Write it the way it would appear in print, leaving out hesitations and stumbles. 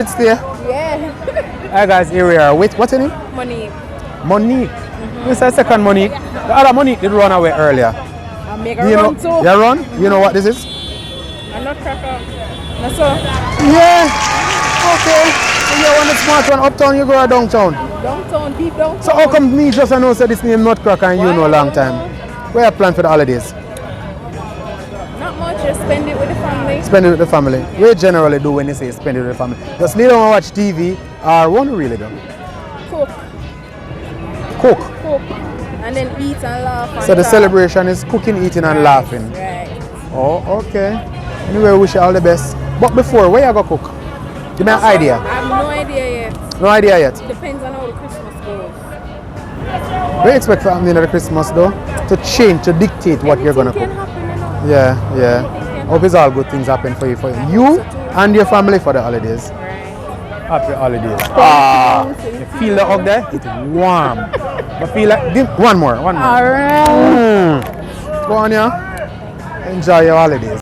It's there. Yeah. Hi guys, here we are with what's your name? Money. Monique. This is the second Monique. The other Monique did run away earlier. I make a You know, run too. you run? You know what this is? I'm not cracker. That's all. Yeah. Okay. So you want the smart one uptown, you go downtown. Downtown, deep downtown. So how come me just know say this name Nutcracker and you know a long time? Where you plan for the holidays? Not much, just spend it with the family. Spend it with the family. What you generally do when you say spend it with the family? Just lay down and watch TV or what do you really do? Cook. Cook. Cook. And then eat and laugh. And So the talk. celebration is cooking, eating and laughing. Right. Oh, okay. Anyway, wish you all the best. But before, where you go cook? Give me an idea. I have no idea yet. No idea yet. Depends on how the Christmas goes. What do you expect from the end of the Christmas though? To change, to dictate what you're gonna Anything cook. can happen, you know. Yeah, yeah. Hope it's all good things happen for you, you and your family for the holidays. Right. Happy holidays. Ah, you feel the hug there? It's warm. But feel like one more. Alright. Go on, yeah. Enjoy your holidays.